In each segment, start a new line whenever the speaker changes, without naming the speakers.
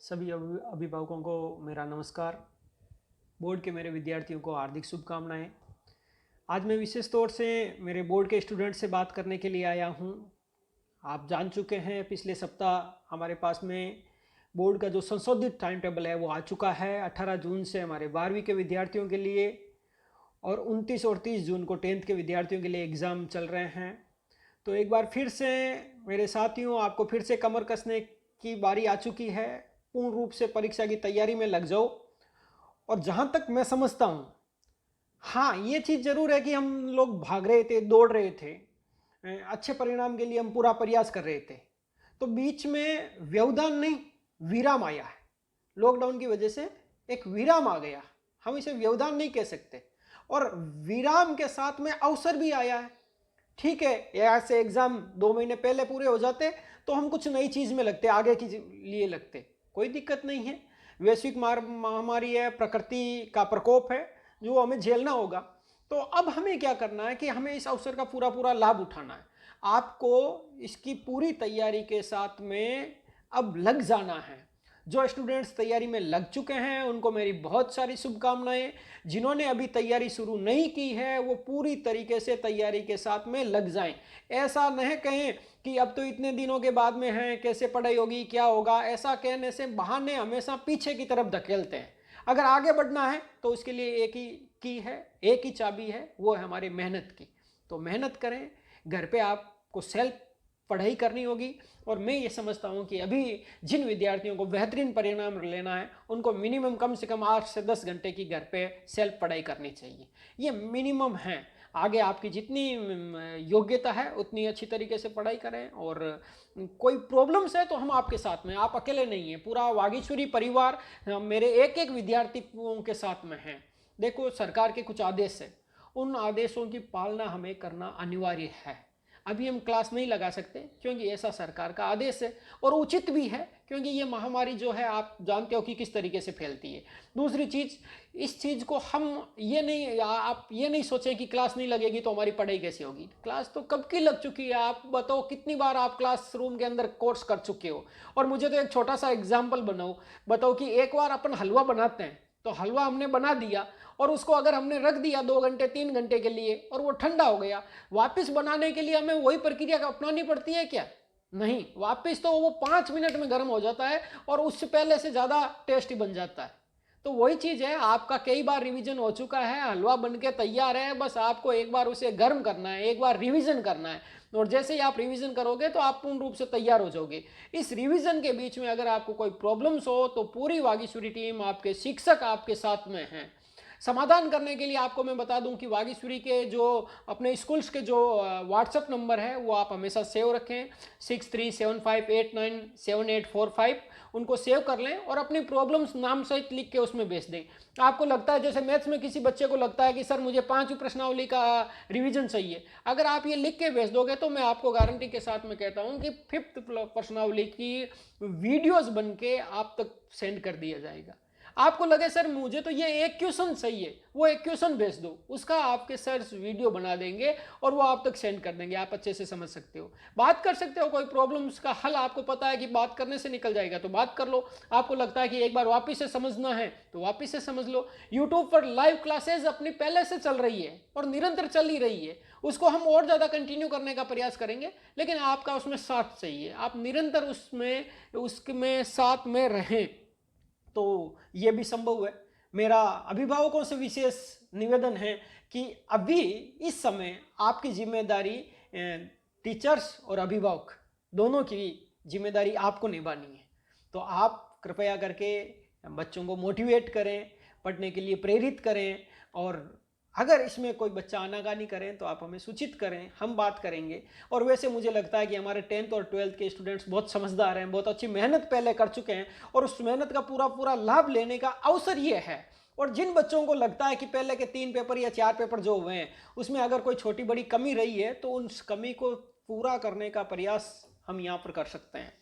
सभी अभिभावकों को मेरा नमस्कार। बोर्ड के मेरे विद्यार्थियों को हार्दिक शुभकामनाएं। आज मैं विशेष तौर से मेरे बोर्ड के स्टूडेंट से बात करने के लिए आया हूं। आप जान चुके हैं पिछले सप्ताह हमारे पास में बोर्ड का जो संशोधित टाइम टेबल है वो आ चुका है। 18 जून से हमारे 12वीं के विद्यार्थियों के लिए और 29 और 30 जून को 10th के विद्यार्थियों के लिए एग्ज़ाम चल रहे हैं। तो एक बार फिर से मेरे साथियों, आपको फिर से कमर कसने की बारी आ चुकी है। पूर्ण रूप से परीक्षा की तैयारी में लग जाओ। और जहाँ तक मैं समझता हूँ, हाँ, ये चीज़ ज़रूर है कि हम लोग भाग रहे थे, दौड़ रहे थे, अच्छे परिणाम के लिए हम पूरा प्रयास कर रहे थे। तो बीच में व्यवधान नहीं, विराम आया है। लॉकडाउन की वजह से एक विराम आ गया। हम इसे व्यवधान नहीं कह सकते। और विराम के साथ में अवसर भी आया है। ठीक है, ऐसे एग्जाम 2 महीने पहले पूरे हो जाते तो हम कुछ नई चीज में लगते, आगे के लिए लगते, कोई दिक्कत नहीं है। वैश्विक महामारी है, प्रकृति का प्रकोप है जो हमें झेलना होगा। तो अब हमें क्या करना है कि हमें इस अवसर का पूरा पूरा लाभ उठाना है। आपको इसकी पूरी तैयारी के साथ में अब लग जाना है। जो स्टूडेंट्स तैयारी में लग चुके हैं उनको मेरी बहुत सारी शुभकामनाएं। जिन्होंने अभी तैयारी शुरू नहीं की है वो पूरी तरीके से तैयारी के साथ में लग जाएं। ऐसा नहीं कहें कि अब तो इतने दिनों के बाद में है, कैसे पढ़ाई होगी, क्या होगा। ऐसा कहने से बहाने हमेशा पीछे की तरफ धकेलते हैं। अगर आगे बढ़ना है तो उसके लिए एक ही की है, एक ही चाबी है, वो है हमारी मेहनत की। तो मेहनत करें। घर पे आपको सेल्फ पढ़ाई करनी होगी। और मैं ये समझता हूँ कि अभी जिन विद्यार्थियों को बेहतरीन परिणाम लेना है उनको मिनिमम कम से कम 8 से 10 घंटे की घर पे सेल्फ पढ़ाई करनी चाहिए। ये मिनिमम है। आगे आपकी जितनी योग्यता है उतनी अच्छी तरीके से पढ़ाई करें। और कोई प्रॉब्लम्स है तो हम आपके साथ में, आप अकेले नहीं हैं। पूरा वागीश्वरी परिवार मेरे एक एक विद्यार्थियों के साथ में है। देखो, सरकार के कुछ आदेश है, उन आदेशों की पालना हमें करना अनिवार्य है। अभी हम क्लास नहीं लगा सकते क्योंकि ऐसा सरकार का आदेश है और उचित भी है, क्योंकि ये महामारी जो है आप जानते हो कि किस तरीके से फैलती है। दूसरी चीज़, इस चीज़ को हम ये नहीं, आप ये नहीं सोचें कि क्लास नहीं लगेगी तो हमारी पढ़ाई कैसे होगी। क्लास तो कब की लग चुकी है। आप बताओ कितनी बार आप क्लासरूम के अंदर कोर्स कर चुके हो। और मुझे तो एक छोटा सा एग्जाम्पल बताओ कि एक बार अपन हलवा बनाते हैं तो हलवा हमने बना दिया और उसको अगर हमने रख दिया 2 घंटे 3 घंटे के लिए और वो ठंडा हो गया, वापस बनाने के लिए हमें वही प्रक्रिया अपनानी पड़ती है क्या? नहीं, वापस तो वो 5 मिनट में गर्म हो जाता है और उससे पहले से ज़्यादा टेस्टी बन जाता है। तो वही चीज़ है, आपका कई बार रिवीजन हो चुका है, हलवा बन के तैयार है, बस आपको एक बार उसे गर्म करना है, एक बार रिवीजन करना है। और जैसे ही आप रिवीजन करोगे तो आप पूर्ण रूप से तैयार हो जाओगे। इस रिवीजन के बीच में अगर आपको कोई प्रॉब्लम्स हो तो पूरी वागीश्वरी टीम, आपके शिक्षक आपके साथ में हैं। समाधान करने के लिए आपको मैं बता दूं कि वागीश्वरी के जो अपने स्कूल्स के जो व्हाट्सएप नंबर है वो आप हमेशा सेव रखें, 6375897845। उनको सेव कर लें और अपनी प्रॉब्लम्स नाम सहित लिख के उसमें भेज दें। आपको लगता है, जैसे मैथ्स में किसी बच्चे को लगता है कि सर मुझे 5वीं प्रश्नावली का रिवीजन चाहिए, अगर आप ये लिख के भेज दोगे तो मैं आपको गारंटी के साथ में कहता हूँ कि 5th प्रश्नावली की वीडियोज बन के आप तक सेंड कर दिया जाएगा। आपको लगे सर मुझे तो ये एक क्वेश्चन चाहिए, वो एक क्वेश्चन भेज दो, उसका आपके सर वीडियो बना देंगे और वो आप तक सेंड कर देंगे। आप अच्छे से समझ सकते हो, बात कर सकते हो। कोई प्रॉब्लम का हल आपको पता है कि बात करने से निकल जाएगा तो बात कर लो। आपको लगता है कि एक बार वापस से समझना है तो वापस से समझ लो। यूट्यूब पर लाइव क्लासेज अपनी पहले से चल रही है और निरंतर चल ही रही है। उसको हम और ज़्यादा कंटिन्यू करने का प्रयास करेंगे, लेकिन आपका उसमें साथ चाहिए। आप निरंतर उसमें साथ में रहें तो ये भी संभव है। मेरा अभिभावकों से विशेष निवेदन है कि अभी इस समय आपकी जिम्मेदारी, टीचर्स और अभिभावक दोनों की जिम्मेदारी आपको निभानी है। तो आप कृपया करके बच्चों को मोटिवेट करें, पढ़ने के लिए प्रेरित करें। और अगर इसमें कोई बच्चा आनाकानी करें तो आप हमें सूचित करें, हम बात करेंगे। और वैसे मुझे लगता है कि हमारे 10th और 12th के स्टूडेंट्स बहुत समझदार हैं, बहुत अच्छी मेहनत पहले कर चुके हैं और उस मेहनत का पूरा पूरा लाभ लेने का अवसर ये है। और जिन बच्चों को लगता है कि पहले के 3 पेपर या 4 पेपर जो हुए हैं उसमें अगर कोई छोटी बड़ी कमी रही है तो उन कमी को पूरा करने का प्रयास हम यहाँ पर कर सकते हैं।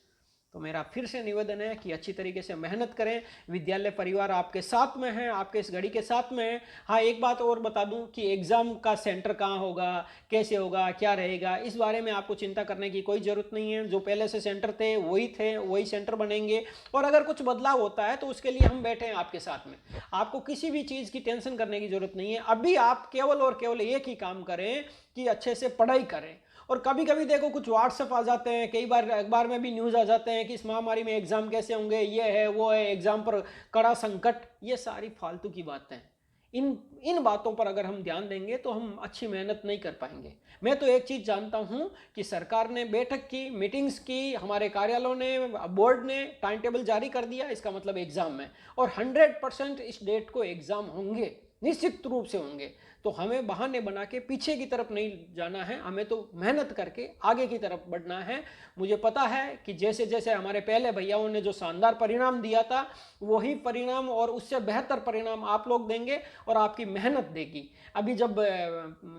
तो मेरा फिर से निवेदन है कि अच्छी तरीके से मेहनत करें। विद्यालय परिवार आपके साथ में है, आपके इस घड़ी के साथ में है। हाँ, एक बात और बता दूं कि एग्ज़ाम का सेंटर कहाँ होगा, कैसे होगा, क्या रहेगा, इस बारे में आपको चिंता करने की कोई ज़रूरत नहीं है। जो पहले से सेंटर थे वही सेंटर बनेंगे, और अगर कुछ बदलाव होता है तो उसके लिए हम बैठे हैं आपके साथ में। आपको किसी भी चीज़ की टेंशन करने की ज़रूरत नहीं है। अभी आप केवल और केवल एक ही काम करें कि अच्छे से पढ़ाई करें। और कभी कभी देखो कुछ व्हाट्सएप आ जाते हैं, कई बार अखबार में भी न्यूज़ आ जाते हैं कि इस महामारी में एग्ज़ाम कैसे होंगे, ये है वो है, एग्ज़ाम पर कड़ा संकट। ये सारी फालतू की बातें हैं। इन इन बातों पर अगर हम ध्यान देंगे तो हम अच्छी मेहनत नहीं कर पाएंगे। मैं तो एक चीज़ जानता हूं कि सरकार ने बैठक की, मीटिंग्स की, हमारे कार्यालयों ने, बोर्ड ने टाइम टेबल जारी कर दिया, इसका मतलब एग्ज़ाम है। और 100% इस डेट को एग्ज़ाम होंगे, निश्चित रूप से होंगे। तो हमें बहाने बना के पीछे की तरफ नहीं जाना है, हमें तो मेहनत करके आगे की तरफ बढ़ना है। मुझे पता है कि जैसे जैसे हमारे पहले भैयाओं ने जो शानदार परिणाम दिया था, वही परिणाम और उससे बेहतर परिणाम आप लोग देंगे और आपकी मेहनत देगी। अभी जब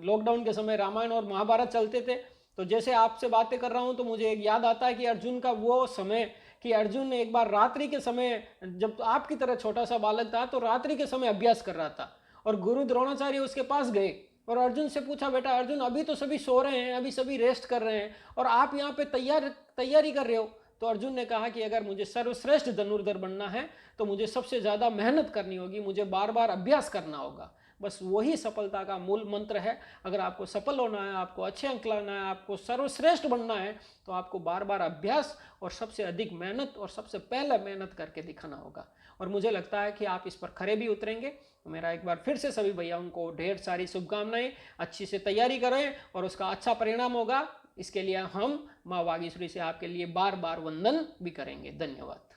लॉकडाउन के समय रामायण और महाभारत चलते थे, तो जैसे आपसे बातें कर रहा हूँ तो मुझे एक याद आता है कि अर्जुन का वो समय, कि अर्जुन ने एक बार रात्रि के समय, जब आपकी तरह छोटा सा बालक था, तो रात्रि के समय अभ्यास कर रहा था, और गुरु द्रोणाचार्य उसके पास गए और अर्जुन से पूछा, बेटा अर्जुन, अभी तो सभी सो रहे हैं, अभी सभी रेस्ट कर रहे हैं, और आप यहाँ पे तैयारी कर रहे हो। तो अर्जुन ने कहा कि अगर मुझे सर्वश्रेष्ठ धनुर्धर बनना है तो मुझे सबसे ज़्यादा मेहनत करनी होगी, मुझे बार बार अभ्यास करना होगा। बस वही सफलता का मूल मंत्र है। अगर आपको सफल होना है, आपको अच्छे अंक लाना है, आपको सर्वश्रेष्ठ बनना है, तो आपको बार बार अभ्यास और सबसे अधिक मेहनत और सबसे पहले मेहनत करके दिखाना होगा। और मुझे लगता है कि आप इस पर खरे भी उतरेंगे। तो मेरा एक बार फिर से सभी भैयाओं को ढेर सारी शुभकामनाएं। अच्छी से तैयारी करें और उसका अच्छा परिणाम होगा। इसके लिए हम माँ वागीश्वरी से आपके लिए बार बार वंदन भी करेंगे। धन्यवाद।